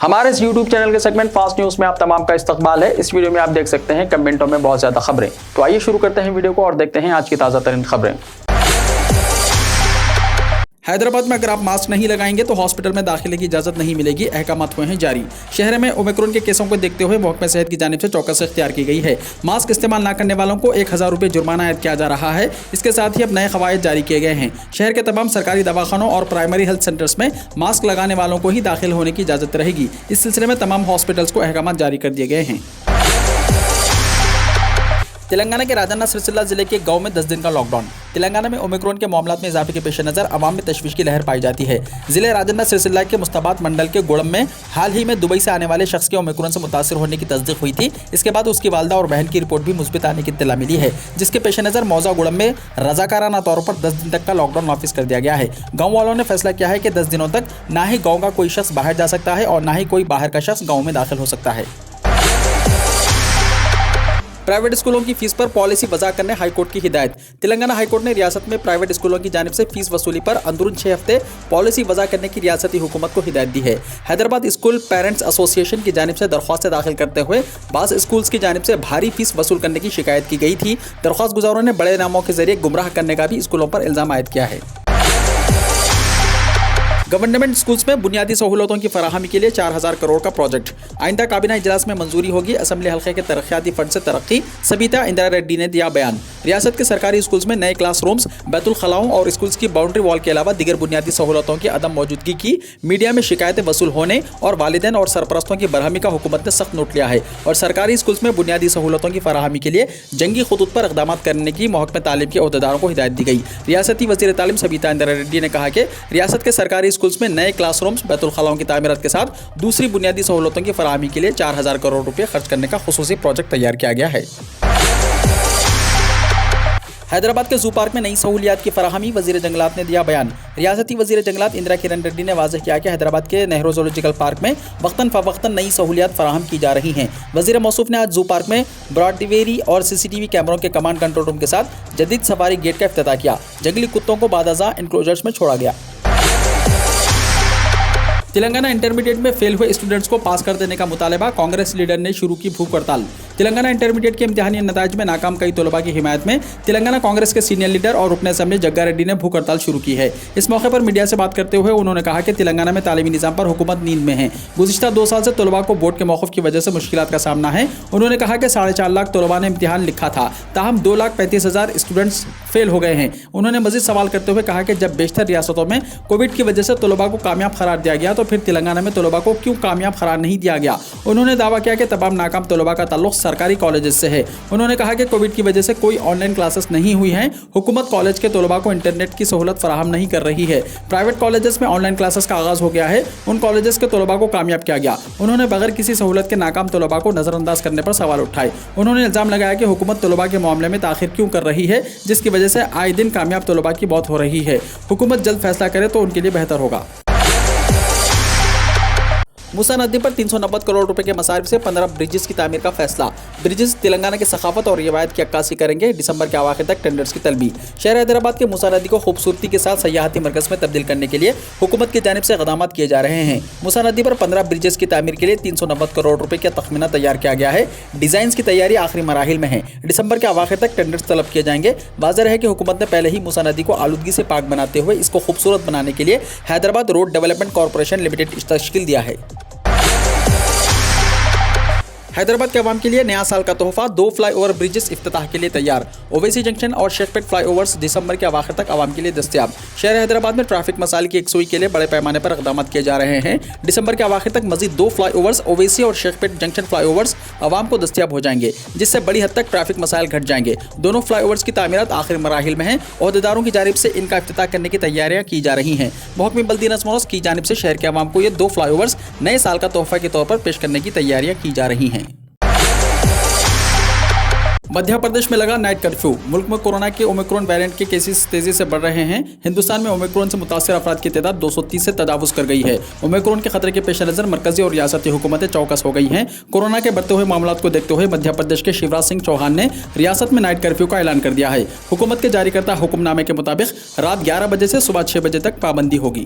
हमारे इस YouTube channel के सेगमेंट फास्ट न्यूज में आप तमाम का इस्तकबाल है। इस वीडियो में आप देख सकते हैं कमेंटों में बहुत ज्यादा खबरें। तो आइए शुरू करते हैं वीडियो को और देखते हैं आज की ताजा तरीन खबरें। हैदराबाद में अगर आप मास्क नहीं लगाएंगे तो हॉस्पिटल में दाखिले की इजाजत नहीं मिलेगी, अहकामात हुए हैं जारी। शहर में ओमिक्रॉन के केसों को देखते हुए महकमा सेहत की जानिब से चौकसी इख्तियार की गई है। मास्क इस्तेमाल न करने वालों को 1000 रुपये जुर्माना आयद किया जा रहा है। इसके साथ ही अब नए कवायद जारी किए गए हैं। शहर के तमाम सरकारी दवाखानों और प्राइमरी हेल्थ सेंटर्स में मास्क लगाने वालों को ही दाखिल होने की इजाजत रहेगी। इस सिलसिले में तमाम हॉस्पिटल्स को अहकामात जारी कर दिए गए हैं। तेलंगाना के राजन्ना सिरसिल्ला जिले के गांव में 10 दिन का लॉकडाउन। तेलंगाना में ओमिक्रॉन के मामलों में इजाफे के पेश नज़र अवाम में तशवीश की लहर पाई जाती है। जिले राजन्ना सिरसिल्ला के मुस्ताबाद मंडल के गोड़म में हाल ही में दुबई से आने वाले शख्स के ओमिक्रॉन से मुतासिर होने की तस्दीक हुई थी। इसके बाद उसकी वालदा और बहन की रिपोर्ट भी मुस्बित आने की इत्तला मिली है, जिसके पेश नज़र मौजा गोड़म में रजाकाराना तौर पर 10 दिन तक का लॉकडाउन नाफिज कर दिया गया है। गाँव वालों ने फैसला किया है कि 10 दिनों तक ना ही गाँव का कोई शख्स बाहर जा सकता है और ना ही कोई बाहर का शख्स गाँव में दाखिल हो सकता है। प्राइवेट स्कूलों की फीस पर पॉलिसी वज़ा करने हाईकोर्ट की हिदायत। तेलंगाना हाईकोर्ट ने रियासत में प्राइवेट स्कूलों की जानिब से फीस वसूली पर अंदरून 6 हफ्ते पॉलिसी वज़ा करने की रियासती हुकूमत को हिदायत दी है। हैदराबाद स्कूल पेरेंट्स एसोसिएशन की जानिब से दरख्वास्त दाखिल करते हुए बाज़ स्कूल्स की जानिब से भारी फीस वसूल करने की शिकायत की गई थी। दरख्वास्त गुजारों ने बड़े नामों के जरिए गुमराह करने का भी स्कूलों पर इल्ज़ाम आयद किया है। गवर्नमेंट स्कूल्स में बुनियादी सहूलतों की फराहमी के लिए 4000 करोड़ का प्रोजेक्ट। आइंदा काबीना इजलास में मंजूरी होगी। असम्बली हल्के के तरक्याती फंड से तरक्की, सबीता इंदिरा रेड्डी ने दिया बयान। रियासत के सरकारी स्कूल्स में नए क्लासरूम्स, बैतुल खलाओं और स्कूल्स की बाउंड्री वॉल के अलावा दीगर बुनियादी सहूलतों की अदम मौजूदगी की मीडिया में शिकायतें वसूल होने और वालिदैन और सरपरस्तों की बरहमी का हुकूमत ने सख्त नोट लिया है और सरकारी स्कूल्स में बुनियादी सहूलतों की फराहमी के लिए जंगी खतूत पर इक़दाम करने की महकमे तालीम के अहदेदारों को हिदायत दी गई। रियासती वज़ीर तालीम सबीता इंदिरा रेड्डी ने कहा कि रियासत के सरकारी स्कूल्स में नए क्लासरूम्स, बैतुल खलाओं की तामीरात के साथ दूसरी बुनियादी सहूलतों की फराहमी के लिए 4000 करोड़ रुपये खर्च करने का खुसूसी प्रोजेक्ट तैयार किया गया है। हैदराबाद के जू पार्क में नई सहूलियात की फराहमी, वजीर जंगलात ने दिया बयान। रियासती वजीर जंगलात इंदिरा किरण रेड्डी ने वाज़ेह किया कि हैदराबाद के नेहरू ज़ूलॉजिकल पार्क में वक्तन फ़वक्तन नई सहूलियात फराहम की जा रही हैं। वजीर मौसूफ ने आज जू पार्क में ब्रॉडवेरी और CCTV कैमरों के कमांड कंट्रोल रूम के साथ जदीद सफारी गेट का इफ्तिताह किया। जंगली कुत्तों को बादअज़ा इनक्लोजर्स में छोड़ा गया। तेलंगाना इंटरमीडिएट में फेल हुए स्टूडेंट्स को पास कर देने का मुतालबा, कांग्रेस लीडर ने शुरू की भूख हड़ताल। तेलंगाना इंटरमीडिएट के इम्तिहानी नताइज में नाकाम कई तलबा की हिमायत में तेलंगाना कांग्रेस के सीनियर लीडर और रुकन असेंबली जग्गा रेड्डी ने भूख हड़ताल शुरू की है। इस मौके पर मीडिया से बात करते हुए उन्होंने कहा कि तेलंगाना में तालीमी निज़ाम पर हुकूमत नींद में है। गुज़िश्ता 2 साल से तलबा को बोर्ड के मौक़िफ़ की वजह से मुश्किलात का सामना है। उन्होंने कहा कि 4.5 लाख तलबा ने इम्तिहान लिखा था, ताहम 2,35,000 स्टूडेंट्स फेल हो गए हैं। उन्होंने मज़ीद सवाल करते हुए कहा कि जब बेशतर रियासतों में कोविड की वजह से तलबा को कामयाब करार दिया गया तो फिर तेलंगाना में तलबा को क्यों कामयाब करार नहीं दिया गया। उन्होंने दावा किया कि तमाम नाकाम तलबा का ताल्लुक सरकारी कॉलेजेस से है। उन्होंने कहा कि कोविड की वजह से कोई ऑनलाइन क्लासेस नहीं हुई हैं। हुकूमत कॉलेज के तलबा को इंटरनेट की सहूलत फराहम नहीं कर रही है। प्राइवेट कॉलेजेस में ऑनलाइन क्लासेस का आगाज हो गया है। उन कॉलेजेस के तलबा को कामयाब किया गया। उन्होंने बगैर किसी सहूलत के नाकाम तलबा को नजरअंदाज करने पर सवाल उठाए। उन्होंने इल्जाम लगाया कि हुकूमत तलबा के मामले में ताखिर क्यों कर रही है, जिसकी वजह से आए दिन कामयाब तलबा की मौत हो रही है। हुकूमत जल्द फैसला करे तो उनके लिए बेहतर होगा। मूसा नदी पर 390 करोड़ रुपए के मसारिफ से 15 ब्रिजेस की तामीर का फैसला। ब्रिजेस तेलंगाना की सखाफत और रिवायत की अक्कासी करेंगे। दिसंबर के अवाखिर तक टेंडर्स की तलबी। शहर हैदराबाद के मूसा नदी को खूबसूरती के साथ सयाहती मरकज़ में तब्दील करने के लिए हुकूमत की जानिब से इक़दामात किए जा रहे हैं। मूसा नदी पर 15 ब्रिजेस की तामीर के लिए 390 करोड़ रुपए का तखमीना तैयार किया गया है। डिज़ाइन की तैयारी आखिरी मराहिल में है। दिसंबर के अवाखिर तक टेंडर्स तलब किए जाएंगे। वाज़ेह है कि हुकूमत ने पहले ही मूसा नदी को आलूदगी से पाक बनाते हुए इसको खूबसूरत बनाने के लिए Hyderabad road development corporation limited तश्कील दिया है। हैदराबाद के अवाम के लिए नया साल का तोहफा, 2 फ्लाईओवर ब्रिजेस इफ्तिताह के लिए तैयार। ओवैसी जंक्शन और शेखपेट फ्लाईओवर्स दिसंबर के अवाखिर तक अवाम के लिए दस्तयाब। शहर हैदराबाद में ट्रैफिक मसाइल की यकसुई के लिए बड़े पैमाने पर इक़दामात किए जा रहे हैं। दिसंबर के अवाखिर तक मजीद 2 फ्लाईओवर्स, ओवैसी और शेखपेट जंक्शन फ्लाईओवर्स अवाम को दस्तयाब हो जाएंगे, जिससे बड़ी हद तक ट्रैफिक मसाइल घट जाएंगे। दोनों फ्लाईओवर्स की तामीरात आखिरी मराहिल में हैं। अहदेदारों की जानिब से इनका इफ्तिताह करने की तैयारियां की जा रही हैं। महकमे बल्दी नज़्म की जानिब से शहर के अवाम को ये 2 फ्लाईओवर्स नए साल का तोहफा के तौर पर पेश करने की तैयारियां की जा रही हैं। मध्य प्रदेश में लगा नाइट कर्फ्यू। मुल्क में कोरोना के ओमिक्रॉन वेरिएंट के केसेस तेजी से बढ़ रहे हैं। हिंदुस्तान में ओमिक्रॉन से मुतासिर अफराद की तादाद 230 से तजावुज कर गई है। ओमिक्रॉन के खतरे के पेश नज़र मरकजी और रियासती हुकूमतें चौकस हो गई हैं। कोरोना के बढ़ते हुए मामलों को देखते हुए मध्य प्रदेश के शिवराज सिंह चौहान ने रियासत में नाइट कर्फ्यू का ऐलान कर दिया है। हुकूमत के जारी करता हुक्मनामे के मुताबिक रात 11 बजे से सुबह 6 बजे तक पाबंदी होगी।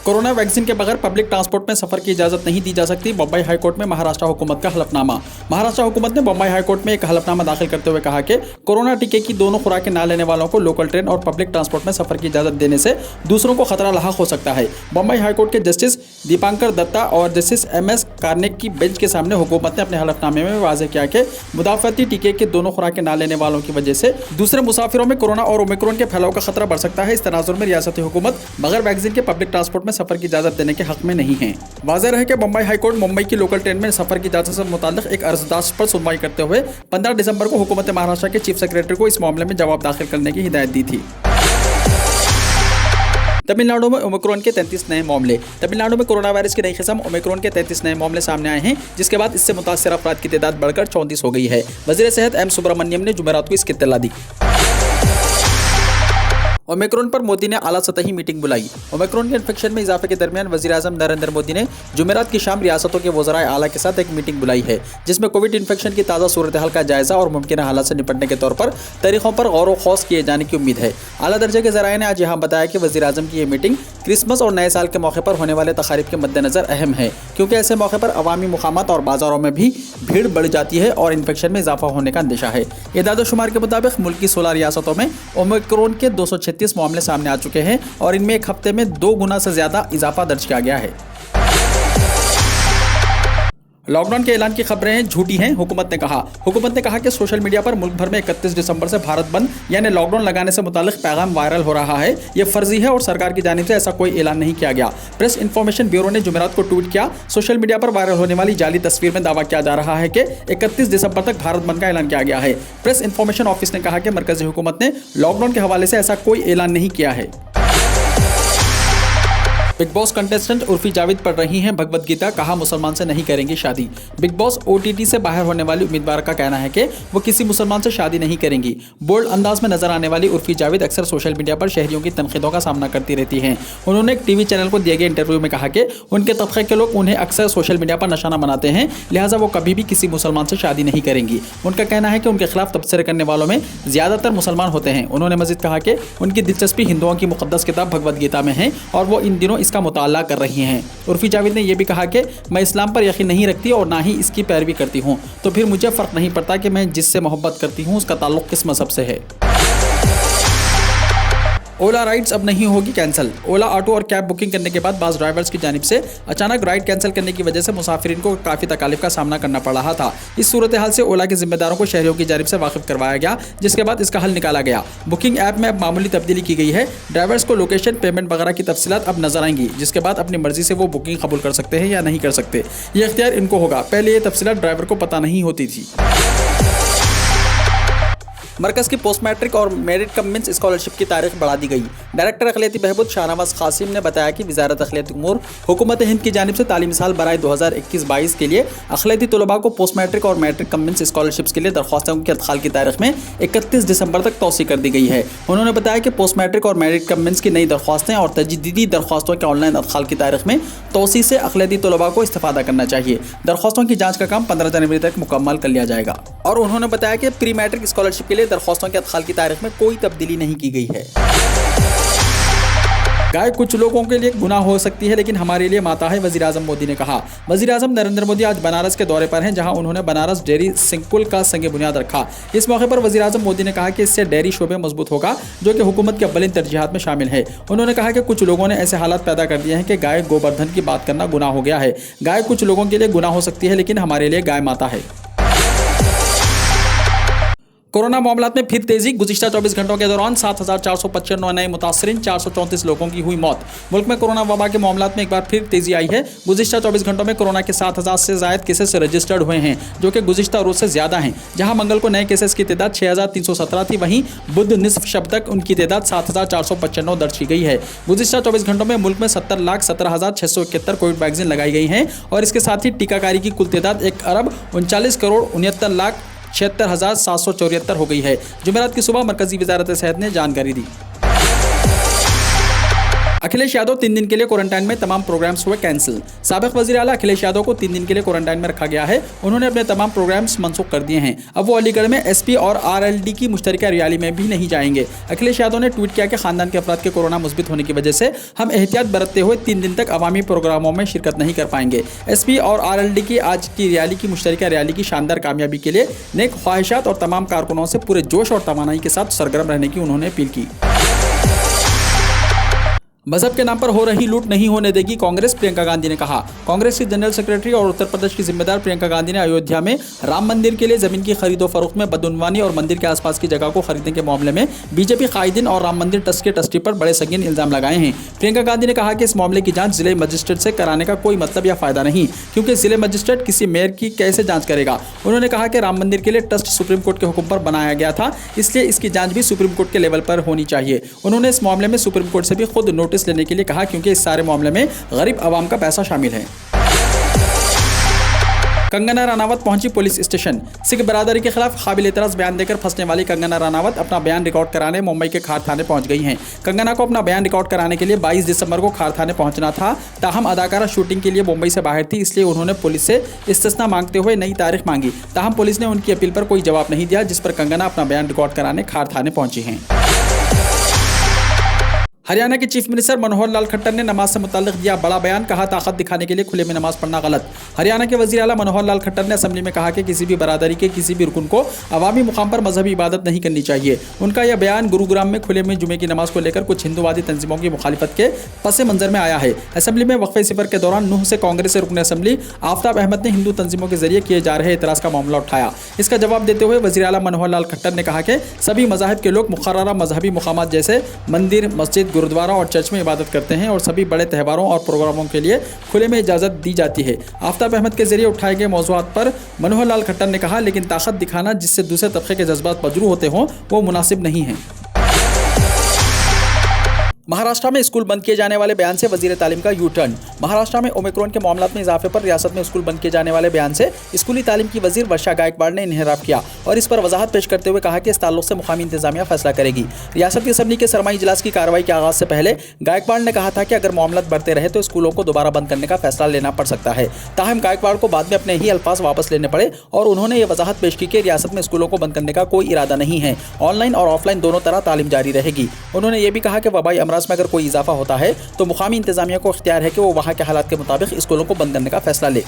कोरोना वैक्सीन के बगैर पब्लिक ट्रांसपोर्ट में सफर की इजाजत नहीं दी जा सकती। बम्बई हाईकोर्ट में महाराष्ट्र हुकूमत का हलफनामा। महाराष्ट्र हुकूमत ने बम्बई हाईकोर्ट में एक हलफनामा दाखिल करते हुए कहा कि कोरोना टीके की दोनों खुराकें ना लेने वालों को लोकल ट्रेन और पब्लिक ट्रांसपोर्ट में सफर की इजाजत देने से दूसरों को खतरा लाहक हो सकता है। बम्बई हाईकोर्ट के जस्टिस दीपांकर दत्ता और जस्टिस MS कार्निक की बेंच के सामने हुकूमत ने अपने हलफनामे में वाज़ेह किया कि मुदाफ़ती टीके के दोनों खुराकें ना लेने वालों की वजह से दूसरे मुसाफिरों में कोरोना और ओमिक्रॉन के फैलाव का खतरा बढ़ सकता है। इस तनाजुर में रियासती हुकूमत बगैर वैक्सीन के पब्लिक ट्रांसपोर्ट में सफर की इजाजत देने के हक में नहीं है। वाज़ेह रहे कि बम्बई हाईकोर्ट मुंबई की लोकल ट्रेन में सफर की इजाजत से मुताल्लिक एक अर्जदाश्त पर सुनवाई करते हुए 15 दिसंबर को हुकूमत महाराष्ट्र के चीफ सेक्रेटरी को इस मामले में जवाब दाखिल करने की हिदायत दी थी। तमिलनाडु में ओमिक्रॉन के 33 नए मामले। तमिलनाडु में कोरोना वायरस की नई किस्म ओमिक्रॉन के 33 नए मामले सामने आए हैं, जिसके बाद इससे मुतासर अफराद की तादाद बढ़कर 34 हो गई है। वज़ीर सेहत M सुब्रमण्यम ने जुमेरात को इसकी इत्तला दी। ओमिक्रॉन पर मोदी ने आला सतही मीटिंग बुलाई। ओमिक्रॉन के इन्फेक्शन में इजाफे के दरमियान वज़ीर-ए-आज़म नरेंद्र मोदी ने जुमेरात की शाम रियासतों के वज़राए आला के साथ एक मीटिंग बुलाई है, जिसमें कोविड इन्फेक्शन की ताज़ा सूरत हाल का जायजा और मुमकिन हालात से निपटने के तौर पर तरीक़ों पर गौर व खौस किए जाने की उम्मीद है। आला दर्जे के ज़राए ने आज यहाँ बताया कि वज़ीर-ए-आज़म की ये मीटिंग क्रिसमस और नए साल के मौके पर होने वाले तक़ारीब के मद्देनज़र अहम है, क्योंकि ऐसे मौके पर अवामी मुकामात और बाज़ारों में भी भीड़ बढ़ जाती है और इन्फेक्शन में इजाफा होने का अंदेशा है। एदाद-ओ-शुमार के मुताबिक मुल्क की 16 रियासतों में ओमिक्रॉन के 236 मामले सामने आ चुके हैं और इनमें एक हफ्ते में 2 गुना से ज्यादा इजाफा दर्ज किया गया है। लॉकडाउन के ऐलान की खबरें झूठी हैं, हुकूमत ने कहा कि सोशल मीडिया पर मुल्क भर में 31 दिसंबर से भारत बंद यानी लॉकडाउन लगाने से मुताल्लिक पैगाम वायरल हो रहा है। ये फर्जी है और सरकार की जानिब से ऐसा कोई ऐलान नहीं किया गया। प्रेस इन्फॉर्मेशन ब्यूरो ने जुमेरात को ट्वीट किया। सोशल मीडिया पर वायरल होने वाली जाली तस्वीर में दावा किया जा रहा है कि 31 दिसंबर तक भारत बंद का ऐलान किया गया है। प्रेस इन्फॉर्मेशन ऑफिस ने कहा कि मरकजी हुकूमत ने लॉकडाउन के हवाले से ऐसा कोई ऐलान नहीं किया है। Big boss contestant Urfi Javed पढ़ रही हैं भगवत गीता, कहा मुसलमान से नहीं करेंगी शादी। बिग बॉस OTT से बाहर होने वाली उम्मीदवार का कहना है कि वो किसी मुसलमान से शादी नहीं करेंगी। बोल्ड अंदाज में नजर आने वाली उर्फी जावेद अक्सर सोशल मीडिया पर शहरियों की तनकीदों का सामना करती रहती हैं। उन्होंने एक टीवी चैनल को दिए गए इंटरव्यू में कहा कि उनके तबके के लोग उन्हें अक्सर सोशल मीडिया पर निशाना बनाते हैं, लिहाजा वो कभी भी किसी मुसलमान से शादी नहीं करेंगी। उनका कहना है कि उनके खिलाफ तबसरे करने वालों में ज्यादातर मुसलमान होते हैं। उन्होंने मजीद कहा कि उनकी दिलचस्पी हिंदुओं की मुकद्दस किताब भगवत गीता में है और वो इन दिनों इसका मुताला कर रही हैं। उर्फी जावेद ने यह भी कहा कि मैं इस्लाम पर यकीन नहीं रखती और ना ही इसकी पैरवी करती हूं, तो फिर मुझे फर्क नहीं पड़ता कि मैं जिससे मोहब्बत करती हूं उसका ताल्लुक किस मजहब से है। ओला राइड्स अब नहीं होगी कैंसिल। ओला ऑटो और कैब बुकिंग करने के बाद बाज़ ड्राइवर्स की जानिब से अचानक राइड कैंसिल करने की वजह से मुसाफिरीन को काफ़ी तकालीफ का सामना करना पड़ रहा था। इस सूरत हाल से ओला के जिम्मेदारों को शहरियों की जानिब से वाकिफ करवाया गया, जिसके बाद इसका हल निकाला गया। बुकिंग ऐप में अब मामूली तब्दीली की गई है। ड्राइवर्स को लोकेशन, पेमेंट वगैरह की तफसीलात अब नजर आएंगी, जिसके बाद अपनी मर्जी से वो बुकिंग कबूल कर सकते हैं या नहीं कर सकते, ये इख्तियार इनको होगा। पहले ये तफसीलात ड्राइवर को पता नहीं होती थी। मरकज़ की पोस्ट मैट्रिक और मेरिट कम मीन्स स्कॉलरशिप की तारीख बढ़ा दी गई। डायरेक्टर अखिलती बहबूद शाहनवाज कासिम ने बताया कि वज़ारत अखिलती उमूर हुकूमत हिंद की जानिब से तालीमी साल बराए 2021-22 के लिए अखिलती तलबा को पोस्ट मैट्रिक और मैट्रिक कम मीन्स स्कॉलरशिप्स के लिए दरख्वास्तों के अदखाल की तारीख में 31 दिसंबर तक तौसी कर दी गई है। उन्होंने बताया कि पोस्ट मैट्रिक और मैरिट कम मीन्स की नई दरख्वास्तें और तजदीदी दरख्वास्तों के ऑनलाइन अदखाल की तारीख में तौसी से अखिलती तलबा को इस्तेफादा करना चाहिए। दरख्वास्तों की जाँच का काम 15 जनवरी तक मुकम्मल कर लिया जाएगा। और उन्होंने बताया कि प्री मैट्रिक स्कॉलरशिप के लिए दरख्वास्तों के अदखाल की तारीख में कोई तब्दीली नहीं की गई है। गाय कुछ लोगों के लिए गुनाह हो सकती है, लेकिन हमारे लिए माता है, वज़ीर-ए-आज़म मोदी ने कहा। वज़ीर-ए-आज़म नरेंद्र मोदी आज बनारस के दौरे पर हैं, जहां उन्होंने बनारस डेयरी संकुल का संग बुनियाद रखा। इस मौके पर वज़ीर-ए-आज़म मोदी ने कहा कि इससे डेयरी शोबे मजबूत होगा, जो कि हुकूमत के अव्वलीन तरजीहात में शामिल है। उन्होंने कहा कि कुछ लोगों ने ऐसे हालात पैदा कर दिए हैं कि गाय गोवर्धन की बात करना गुनाह हो गया है। गाय कुछ लोगों के लिए गुनाह हो सकती है, लेकिन हमारे लिए गाय माता है। कोरोना मामलात में फिर तेजी। गुज़िश्ता 24 घंटों के दौरान 7,495 नए मुतासरीन, 434 लोगों की हुई मौत। मुल्क में कोरोना वबा के मामलात में एक बार फिर तेजी आई है। गुज़िश्ता 24 घंटों में कोरोना के 7,000 से ज़ायद केसेस रजिस्टर्ड हुए हैं, जो कि गुज़िश्ता रोज़ से ज़्यादा हैं। जहां मंगल को नए केसेस की तादाद 6,317 थी, वहीं बुध निसफ शब तक उनकी तादाद 7,495 दर्ज की गई है। गुज़िश्ता 24 घंटों में मुल्क में 70,17,671 कोविड वैक्सीन लगाई गई हैं और इसके साथ ही टीकाकारी की कुल तादाद 1,39,69,76,774 हो गई है। जुमेरात की सुबह मरकजी वज़ारत सेहत ने जानकारी दी। अखिलेश यादव 3 दिन के लिए क्वारंटाइन में, तमाम प्रोग्राम्स हुए कैंसिल। साबिक वजीर आला अखिलेश यादव को 3 दिन के लिए क्वारंटाइन में रखा गया है। उन्होंने अपने तमाम प्रोग्राम्स मनसूख कर दिए हैं। अब वो अलीगढ़ में एसपी और आरएलडी की मुश्तरका रैली में भी नहीं जाएंगे। अखिलेश यादव ने ट्वीट किया कि खानदान के अफराद के कोरोना मुस्बित होने की वजह से हम एहतियात बरतते हुए 3 दिन तक अवामी प्रोग्रामों में शिरकत नहीं कर पाएंगे। एसपी और आरएलडी की आज की रैली की मुश्तरका रैली की शानदार कामयाबी के लिए नेक ख्वाहिशात और तमाम कारकुनों से पूरे जोश और तवानाई के साथ सरगर्म रहने की उन्होंने अपील की। मजहब के नाम पर हो रही लूट नहीं होने देगी कांग्रेस, प्रियंका गांधी ने कहा। कांग्रेस की जनरल सेक्रेटरी और उत्तर प्रदेश की जिम्मेदार प्रियंका गांधी ने अयोध्या में राम मंदिर के लिए जमीन की खरीदो फरोख्त में बदउनवानी और मंदिर के आसपास की जगह को खरीदने के मामले में बीजेपी कायदीन और राम मंदिर ट्रस्ट के ट्रस्टी पर बड़े संगीन इल्जाम लगाए हैं। प्रियंका गांधी ने कहा कि इस मामले की जांच जिले मजिस्ट्रेट से कराने का कोई मतलब या फायदा नहीं, क्योंकि जिले मजिस्ट्रेट किसी मेयर की कैसे जांच करेगा। उन्होंने कहा कि राम मंदिर के लिए ट्रस्ट सुप्रीम कोर्ट के हुक्म पर बनाया गया था, इसलिए इसकी जांच भी सुप्रीम कोर्ट के लेवल पर होनी चाहिए। उन्होंने इस मामले में सुप्रीम कोर्ट से भी खुद नोटिस लेने के लिए कहा, क्योंकि इस सारे मामले में गरीब आवाम का पैसा शामिल है। कंगना रनावत पहुंची पुलिस स्टेशन। सिख बरादरी के खिलाफ काबिल एतराज बयान देकर फंसने वाली कंगना रनावत अपना बयान रिकॉर्ड कराने मुंबई के खार थाने पहुंच गई हैं। कंगना को अपना बयान रिकॉर्ड कराने के लिए 22 दिसंबर को खार थाने पहुंचना था, ताहम अदाकारा शूटिंग के लिए मुंबई से बाहर थी, इसलिए उन्होंने पुलिस से इस्तिस्ना मांगते हुए नई तारीख मांगी। ताहम पुलिस ने उनकी अपील पर कोई जवाब नहीं दिया, जिस पर कंगना अपना बयान रिकॉर्ड कराने खार थाने पहुंची हैं। हरियाणा के चीफ मिनिस्टर मनोहर लाल खट्टर ने नमाज से मुताल्लिक दिया बड़ा बयान, कहा ताकत दिखाने के लिए खुले में नमाज पढ़ना गलत। हरियाणा के वजीर आला मनोहर लाल खट्टर ने असेंबली में कहा कि किसी भी बरादरी के किसी भी रुकन को अवामी मुकाम पर मजहबी इबादत नहीं करनी चाहिए। उनका यह बयान गुरुग्राम में खुले में जुमे की नमाज को लेकर कुछ हिंदूवादी तंजीमों की मुखालिफत के पस मंजर में आया है। असेंबली में वक्फे सिफर के दौरान नूह से कांग्रेस से रुकन असेंबली आफ्ताब अहमद ने हिंदू तंजीमों के जरिए किए जा रहे एतराज़ का मामला उठाया। इसका जवाब देते हुए वजीर आला मनोहर लाल खट्टर ने कहा कि सभी मज़ाहिब के लोग मुकर्ररा मजहबी मुकामात जैसे मंदिर, मस्जिद, गुरुद्वारा और चर्च इबादत करते हैं और सभी बड़े त्योहारों और प्रोग्रामों के लिए खुले में इजाज़त दी जाती है। आफ्ताब अहमद के जरिए उठाए गए मौज़ूआत पर मनोहर लाल खट्टर ने कहा, लेकिन ताकत दिखाना जिससे दूसरे तबके के जज्बात मजरूह होते हों वो मुनासिब नहीं है। महाराष्ट्र में स्कूल बंद किए जाने वाले बयान से वजीर तालीम का यू टर्न। महाराष्ट्र में ओमिक्रॉन के मामलों में इजाफे पर रियासत में स्कूल बंद किए जाने वाले बयान से स्कूली तालीम की वजीर वर्षा गायकवाड़ ने इन्हिराफ किया और इस पर वजाहत पेश करते हुए कहा कि इस ताल्लुक से मुकामी इंतजामिया फैसला करेगी। रियासत की असेंबली के सरमाई इजलास की कार्रवाई के आगाज से पहले गायकवाड़ ने कहा था कि अगर मामला बढ़ते रहे तो स्कूलों को दोबारा बंद करने का फैसला लेना पड़ सकता है। ताहम गायकवाड़ को बाद में अपने ही अल्फाज वापस लेने पड़े और उन्होंने ये वजाहत पेश की कि रियासत में स्कूलों को बंद करने का कोई इरादा नहीं है। ऑनलाइन और ऑफलाइन दोनों तरह तालीम जारी रहेगी। उन्होंने ये भी कहा कि वबाई अमराज में अगर कोई इजाफा होता है तो मुकामी इंतजामिया को इख्तियार है कि वो वहां के हालात के मुताबिक स्कूलों को बंद करने का फैसला ले।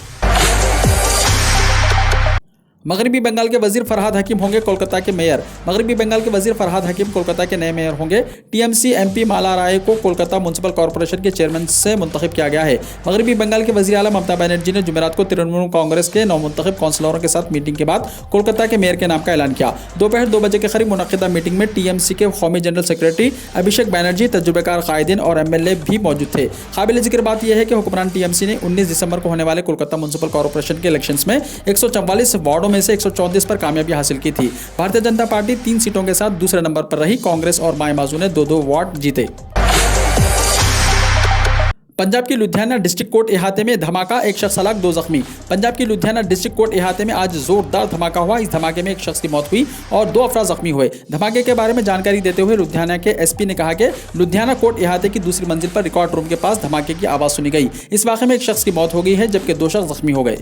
मगरबी बंगाल के वजीर फरहाद हकीम होंगे कोलकाता के मेयर। मगरबी बंगाल के वजीर फरहाद हकीम कोलकाता के नए मेयर होंगे। टीएमसी एमपी माला राय को कोलकाता म्युनिसिपल कॉर्पोरेशन के चेयरमैन से मुंतखब किया गया है। मगरबी बंगाल के वजीर आला ममता बनर्जी ने जुमेरात को तृणमूल कांग्रेस के नवमुंतखब काउंसलरों के साथ मीटिंग के बाद कोलकाता के मेयर के नाम का ऐलान किया। दोपहर 2 बजे के करीब मुनक्किदा मीटिंग में टीएमसी के कौमी जनरल सेक्रेटरी अभिषेक बनर्जी, तजुर्बेकार कायदीन और एमएलए भी मौजूद थे। काबिल जिक्र बात यह है कि हुक्मरान टीएमसी ने 19 दिसंबर को होने वाले कोलकाता म्युनिसिपल कॉर्पोरेशन के इलेक्शंस में 144 वार्डों में से 134 पर कामयाबी हासिल की थी। भारतीय जनता पार्टी 3 सीटों के साथ दूसरे नंबर पर रही। कांग्रेस और माए माजू ने 2-2 वार्ड जीते। पंजाब की लुधियाना डिस्ट्रिक्ट कोर्ट इहाते में धमाका, एक शख्स हलाक, 2 जख्मी। पंजाब की लुधियाना डिस्ट्रिक्ट कोर्ट इहाते में आज जोरदार धमाका हुआ। इस धमाके में एक शख्स की मौत हुई और 2 अफराद जख्मी हुए। धमाके के बारे में जानकारी देते हुए लुधियाना के एसपी ने कहा कि लुधियाना कोर्ट इहाते की दूसरी मंजिल पर रिकॉर्ड रूम के पास धमाके की आवाज सुनी गई। इस वाक़े में एक शख्स की मौत हो गई है जबकि 2 शख्स जख्मी हो गए।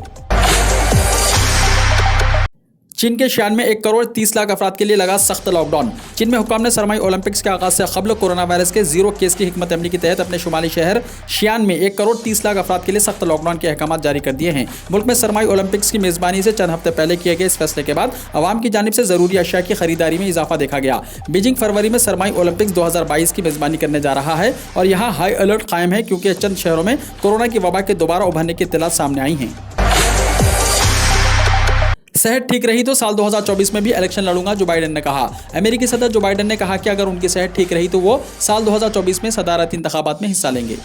चीन के शियान में 1 करोड़ 30 लाख अफराद के लिए लगा सख्त लॉकडाउन। चीन में हुक्काम ने सरमाई ओलंपिक्स के आगाज से कबल कोरोना वायरस के 0 केस की हिकमत अमली के तहत अपने शुमाली शहर शियान में 1 करोड़ 30 लाख अफराद के लिए सख्त लॉकडाउन के अहकाम जारी कर दिए हैं। मुल्क में सरमाई ओलंपिक्स की मेज़बानी से चंद हफ्ते पहले किए गए इस फैसले के बाद आवाम की जानिब से ज़रूरी अशिया की खरीदारी में इजाफा देखा गया। बीजिंग फरवरी में सरमाई ओलंपिक्स 2022 की मेज़बानी करने जा रहा है और यहाँ हाई अलर्ट कायम है क्योंकि चंद शहरों में कोरोना की वबा के दोबारा उभरने की इत्तलात सामने आई हैं। सेहत ठीक रही तो साल 2024 में भी इलेक्शन लड़ूंगा, जो बाइडेन ने कहा। अमेरिकी सदर जो बाइडेन ने कहा कि अगर उनकी सेहत ठीक रही तो वो साल 2024 में सदारती इंतखाबात में हिस्सा लेंगे।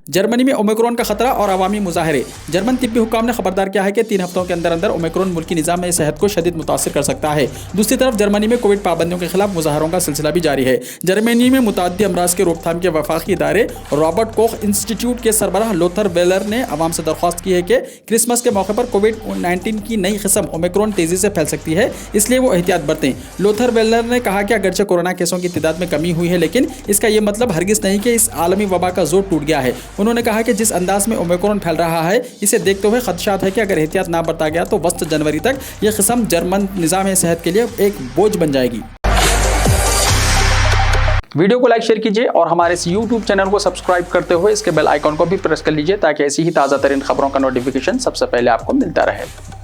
जर्मनी में ओमिक्रॉन का खतरा और अवामी मुजाहरे। जर्मन तिब्बी हुक्काम ने खबरदार किया है कि 3 हफ्तों के अंदर अंदर ओमिक्रॉन मुल्की निज़ाम में सेहत को शदीद मुतासिर कर सकता है। दूसरी तरफ जर्मनी में कोविड पाबंदियों के खिलाफ मुजाहरों का सिलसिला भी जारी है। जर्मनी में मुतअद्दी अमराज के रोकथाम के वफाकी इदारे रॉबर्ट कोख इंस्टीट्यूट के सरबराह लोथर वेलर ने अवाम से दरख्वास्त की है कि क्रिसमस के मौके पर कोविड-19 की नई किस्म ओमिक्रॉन तेजी से फैल सकती है, इसलिए वो एहतियात बरतें। लोथर वेलर ने कहा कि अगरचे कोरोना केसों की तादाद में कमी हुई है, लेकिन इसका यह मतलब हरगिज नहीं कि इस आलमी वबा का जोर टूट गया है। उन्होंने कहा कि जिस अंदाज में ओमिक्रॉन फैल रहा है, इसे देखते हुए खदशात है कि अगर एहतियात ना बरता गया तो वस्त जनवरी तक यह किस्म जर्मन निज़ाम सेहत के लिए एक बोझ बन जाएगी। वीडियो को लाइक शेयर कीजिए और हमारे इस YouTube चैनल को सब्सक्राइब करते हुए इसके बेल आइकॉन को भी प्रेस कर लीजिए ताकि ऐसी ही ताज़ा तरीन खबरों का नोटिफिकेशन सबसे पहले आपको मिलता रहे।